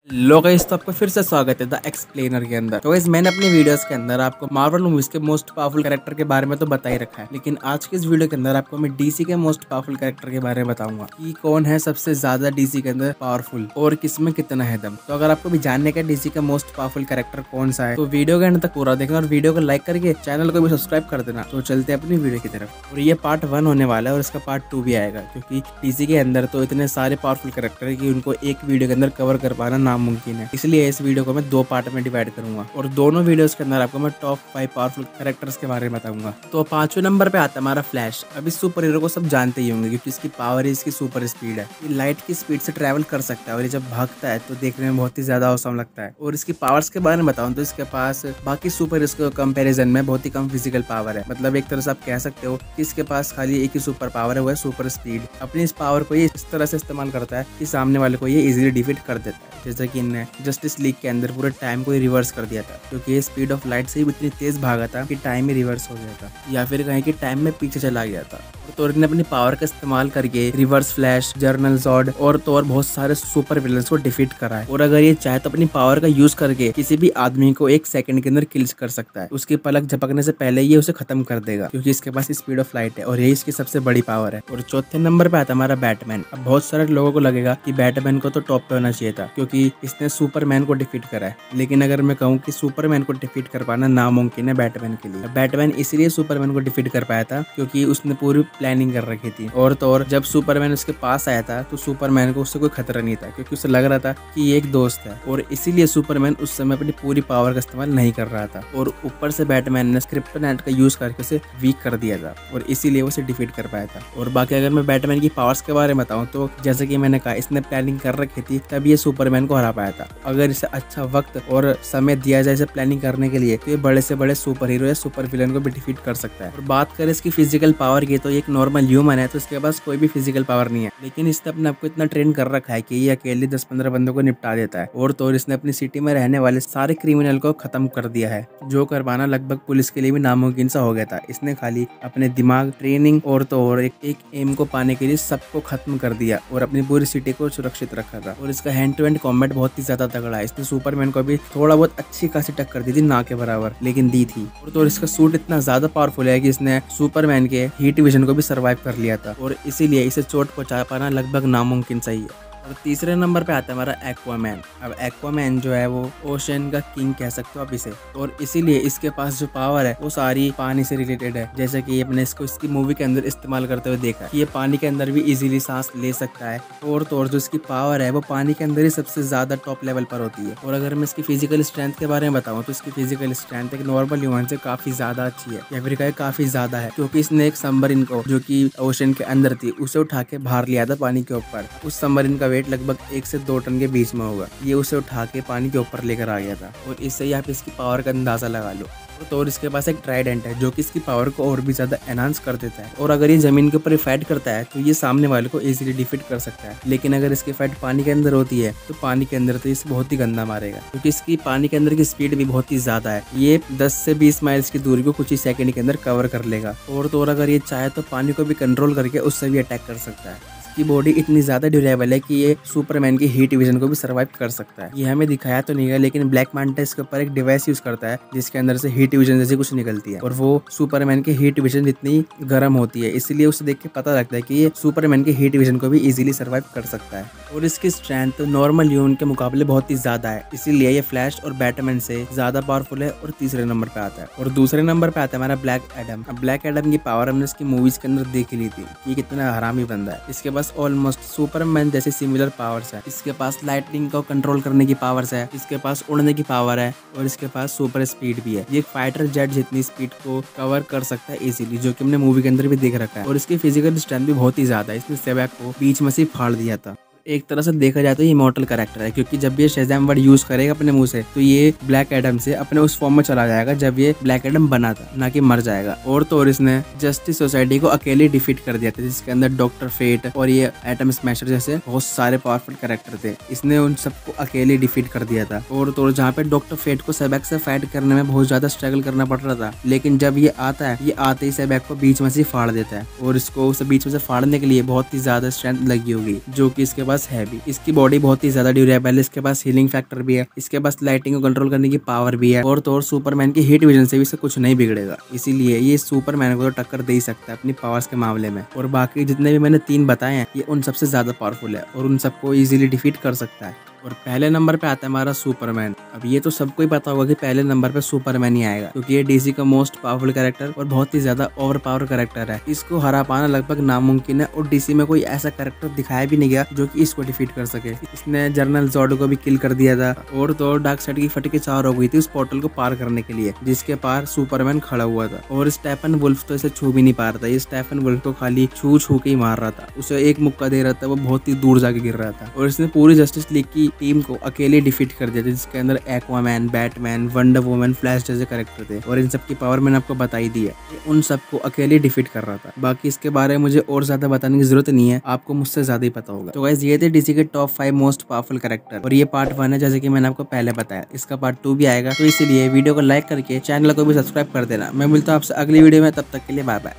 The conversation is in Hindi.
लो गाइस, तो आपको फिर से स्वागत है द एक्सप्लेनर के अंदर। तो गाइस, मैंने अपनी वीडियोस के अंदर आपको मार्वल मूवीज के मोस्ट पावरफुल कैरेक्टर के बारे में तो बता ही रखा है, लेकिन आज के इस वीडियो के अंदर आपको मैं डीसी के मोस्ट पावरफुल कैरेक्टर के बारे में बताऊंगा कि कौन है सबसे ज्यादा डीसी के अंदर पावरफुल और किसमें कितना है दम। तो अगर आपको भी जानने का डीसी का मोस्ट पावरफुल कैरेक्टर कौन सा है तो वीडियो के अंत तक पूरा देखना और वीडियो को लाइक करके चैनल को भी सब्सक्राइब कर देना। तो चलते हैं अपनी वीडियो की तरफ। और ये पार्ट 1 होने वाला है और इसका पार्ट 2 भी आएगा, क्योंकि डीसी के अंदर तो इतने सारे पावरफुल कैरेक्टर है कि उनको एक वीडियो के अंदर कवर कर पाना नामुमकिन है। इसलिए इस वीडियो को मैं 2 पार्ट में डिवाइड करूंगा और दोनों वीडियोस के अंदर आपको मैं टॉप 5 पावरफुल कैरेक्टर्स के बारे में बताऊंगा। तो 5वें नंबर पे आता है हमारा फ्लैश। अब इस सुपर हीरो को सब जानते ही होंगे क्योंकि इसकी पावर है, इसकी सुपर स्पीड है। ये लाइट की स्पीड से ट्रैवल कर सकता है और ये जब भागता है तो देखने में बहुत ही ज्यादा औसम लगता है। और इसकी पावर्स के बारे में बताऊं तो इसके पास बाकी सुपर हीरोज के कंपैरिजन में बहुत ही कम फिजिकल पावर है। मतलब एक तरह से आप कह सकते हो कि इसके पास खाली एक ही सुपर पावर है, वो है सुपर स्पीड। अपनी इस पावर को ये इस तरह से इस्तेमाल करता है कि सामने वाले को ये इजीली डिफीट कर देता है। जैसे कि इनने जस्टिस लीग के अंदर पूरे टाइम को ही रिवर्स कर दिया था, क्योंकि ये स्पीड ऑफ लाइट से ही इतनी तेज भागा था कि टाइम ही रिवर्स हो गया था, या फिर कहीं कि टाइम में पीछे चला गया था। तो ने अपनी पावर का इस्तेमाल करके रिवर्स फ्लैश, जर्नल जॉर्ड और तो और बहुत सारे सुपर विलन्स को डिफीट करा है। और अगर ये चाहे तो अपनी पावर का यूज करके किसी भी आदमी को 1 सेकंड के अंदर किल्स कर सकता है। उसकी पलक झपकने से पहले ये उसे खत्म कर देगा, क्योंकि इसके पास स्पीड ऑफ लाइट है और यही इसकी सबसे बड़ी पावर है। और 4थे नंबर पे आता हमारा बैटमैन। अब बहुत सारे लोगों को लगेगा कि बैटमैन को तो टॉप पे होना चाहिए था, क्योंकि इसने सुपरमैन को डिफीट करा है। लेकिन अगर मैं कहूँ कि सुपरमैन को डिफीट कर पाना नामुमकिन है बैटमैन के लिए। बैटमैन इसलिए सुपरमैन को डिफीट कर पाया था क्योंकि उसने पूरी प्लानिंग कर रखी थी। और तो और जब सुपरमैन उसके पास आया था तो सुपरमैन को उससे कोई खतरा नहीं था, क्योंकि उसे लग रहा था कि ये एक दोस्त है। और इसीलिए सुपरमैन उस समय अपनी पूरी पावर का इस्तेमाल नहीं कर रहा था। और ऊपर से बैटमैन ने क्रिप्टोनाइट का यूज करके उसे वीक कर दिया था और इसीलिए उसे डिफीट कर पाया था। और बाकी अगर मैं बैटमैन की पावर्स के बारे में बताऊं तो जैसे कि मैंने कहा, इसने प्लानिंग कर रखी थी तब ये सुपरमैन को हरा पाया था। अगर इसे अच्छा वक्त और समय दिया जाए इसे प्लानिंग करने के लिए तो ये बड़े से बड़े सुपर हीरो या सुपर विलन को भी डिफीट कर सकता है। और बात करें इसकी फिजिकल पावर की तो एक नॉर्मल ह्यूमन है, तो इसके पास कोई भी फिजिकल पावर नहीं है, लेकिन इसने अपने आपको इतना ट्रेन कर रखा है कि ये अकेले 10-15 बंदों को निपटा देता है। और तो इसने अपनी सिटी में रहने वाले सारे क्रिमिनल को खत्म कर दिया है, जो करवाना लगभग पुलिस के लिए भी नामुमकिन सा हो गया था। इसने खाली अपने दिमाग, ट्रेनिंग और तो और एक एम को पाने के लिए सबको खत्म कर दिया और अपनी पूरी सिटी को सुरक्षित रखा था। और इसका हैंड टू हैंड कॉम्बैट बहुत ही ज्यादा तगड़ा है। इसने सुपरमैन को भी थोड़ा बहुत अच्छी खासी टक्कर दी थी, ना के बराबर, लेकिन दी थी। और तो इसका सूट इतना ज्यादा पावरफुल है कि इसने सुपरमैन के हीट विजन को भी सर्वाइव कर लिया था और इसीलिए इसे चोट पहुंचा पाना लगभग नामुमकिन सही है। और 3रे नंबर पे आता है हमारा एक्वामैन। अब एक्वामैन जो है वो ओशन का किंग कह सकते हो आप इसे, और इसीलिए इसके पास जो पावर है वो सारी पानी से रिलेटेड है। जैसे कि अपने इसको इसकी मूवी के अंदर इस्तेमाल करते हुए देखा कि ये पानी के अंदर भी इजीली सांस ले सकता है। और तो और जो इसकी पावर है वो पानी के अंदर ही सबसे ज्यादा टॉप लेवल पर होती है। और अगर मैं इसकी फिजिकल स्ट्रेंथ के बारे में बताऊँ तो इसकी फिजिकल स्ट्रेंथ एक नॉर्मल ह्यूमन से काफी ज्यादा अच्छी है, या फिर काफी ज्यादा है, क्योंकि इसने एक सबमरीन को जो कि ओशन के अंदर थी उसे उठा के बाहर लिया था पानी के ऊपर। उस सबमरीन का वेट लगभग 1 से 2 टन के बीच में होगा। ये उसे उठा के पानी के ऊपर लेकर आ गया था और इससे ही आप इसकी पावर का अंदाजा लगा लो। तो और इसके पास एक ट्राइडेंट है जो कि इसकी पावर को और भी ज्यादा एनहांस कर देता है। और अगर ये जमीन के ऊपर फाइट करता है तो ये सामने वाले को इजीली डिफीट कर सकता है, लेकिन अगर इसकी फाइट पानी के अंदर होती है तो पानी के अंदर तो इसे बहुत ही गंदा मारेगा, क्योंकि इसकी पानी के अंदर की स्पीड भी बहुत ही ज्यादा है। ये 10 से 20 माइल्स की दूरी को कुछ ही सेकंड के अंदर कवर कर लेगा। और तो और अगर ये चाहे तो पानी को भी कंट्रोल करके उससे भी अटैक कर सकता है। की बॉडी इतनी ज्यादा ड्यूरेबल है कि ये सुपरमैन की हीट विजन को भी सर्वाइव कर सकता है। ये हमें दिखाया तो नहीं है, लेकिन ब्लैक मैंटा इसके ऊपर एक डिवाइस यूज करता है जिसके अंदर से हीट विजन जैसी कुछ निकलती है और वो सुपरमैन की हीट विजन जितनी गर्म होती है, इसलिए उसे देख के पता लगता है कि ये सुपरमैन की हीट विजन को भी इजीली सर्वाइव कर सकता है। और इसकी स्ट्रेंथ नॉर्मल ह्यूमन के मुकाबले बहुत ही ज्यादा है, इसीलिए ये फ्लैश और बैटमैन से ज्यादा पावरफुल है और 3रे नंबर पे आता है। और 2रे नंबर पे आता है हमारा ब्लैक एडम। अब ब्लैक एडम की पावर हमने इसकी मूवीज के अंदर देख ली थी कि कितना हरामी बंदा है। इसके पास ऑलमोस्ट सुपरमैन जैसे सिमिलर पावर्स है। इसके पास लाइटनिंग को कंट्रोल करने की पावर्स है, इसके पास उड़ने की पावर है और इसके पास सुपर स्पीड भी है। ये एक फाइटर जेट जितनी स्पीड को कवर कर सकता है इजीली, जो कि हमने मूवी के अंदर भी देख रखा है। और इसकी फिजिकल स्ट्रेंथ भी बहुत ही ज्यादा है। इसने सेवक को बीच में से फाड़ दिया था। एक तरह से देखा जाए तो ये इमॉर्टल कैरेक्टर है, क्योंकि जब ये शेज़ैम वर्ड यूज करेगा अपने मुंह से तो ये ब्लैक एडम से अपने उस फॉर्म में चला जाएगा जब ये ब्लैक एडम बना था, ना कि मर जाएगा। और तो और इसने जस्टिस सोसाइटी को अकेले डिफीट कर दिया था, जिसके अंदर डॉक्टर फेट और ये एटम स्मैशर जैसे बहुत सारे पावरफुल कैरेक्टर थे। इसने उन सबको अकेले डिफीट कर दिया था। और तो जहाँ पे डॉक्टर फेट को सेबैक से फाइट करने में बहुत ज्यादा स्ट्रगल करना पड़ रहा था, लेकिन जब ये आता है, ये आते ही सेबैक को बीच में से फाड़ देता है और इसको उसे बीच में से फाड़ने के लिए बहुत ही ज्यादा स्ट्रेंथ लगी होगी, जो कि इसके पास पास है भी। इसकी बॉडी बहुत ही ज्यादा ड्यूरेबल है, इसके पास हीलिंग फैक्टर भी है, इसके पास लाइटिंग को कंट्रोल करने की पावर भी है और तो और सुपरमैन की हीट विजन से भी इससे कुछ नहीं बिगड़ेगा। इसीलिए ये सुपरमैन को तो टक्कर दे ही सकता है अपनी पावर्स के मामले में। और बाकी जितने भी मैंने 3 बताए हैं ये उन सबसे ज्यादा पावरफुल है और उन सबको इजीली डिफीट कर सकता है। और पहले नंबर पे आता है हमारा सुपरमैन। अब ये तो सबको ही पता होगा कि पहले नंबर पे सुपरमैन ही आएगा, क्योंकि ये डीसी का मोस्ट पावरफुल कैरेक्टर और बहुत ही ज्यादा ओवर पावर कैरेक्टर है। इसको हरा पाना लगभग नामुमकिन है और डीसी में कोई ऐसा कैरेक्टर दिखाया भी नहीं गया जो कि इसको डिफीट कर सके। इसने जनरल जॉड को भी किल कर दिया था और तो और डार्क साइड की फटके 4 हो गई थी उस पोर्टल को पार करने के लिए, जिसके पार सुपरमैन खड़ा हुआ था। और स्टेफन वुल्फ तो इसे छू भी नहीं पा रहा था, ये स्टेफन वुल्फ को खाली छू छू के ही मार रहा था, उसे एक मुक्का दे रहा था, वो बहुत ही दूर जाके गिर रहा था। और इसने पूरी जस्टिस लीग की टीम को अकेले डिफीट कर दिया था, जिसके अंदर Aquaman, Batman, wonder woman, flash जैसे कैरेक्टर थे। और इन सब की पावर मैंने आपको बताई दी है, उन सबको अकेले डिफीट कर रहा था। बाकी इसके बारे में मुझे और ज्यादा बताने की जरूरत नहीं है, आपको मुझसे ज्यादा ही पता होगा। तो गाइस ये थे डीसी के टॉप 5 मोस्ट पावरफुल कैरेक्टर और ये पार्ट 1 है, जैसे कि मैंने आपको पहले बताया। इसका पार्ट 2 भी आएगा, तो इसीलिए वीडियो को लाइक करके चैनल को भी सब्सक्राइब कर देना। मैं मिलता हूँ आपसे अगली वीडियो में, तब तक के लिए बाय बाय।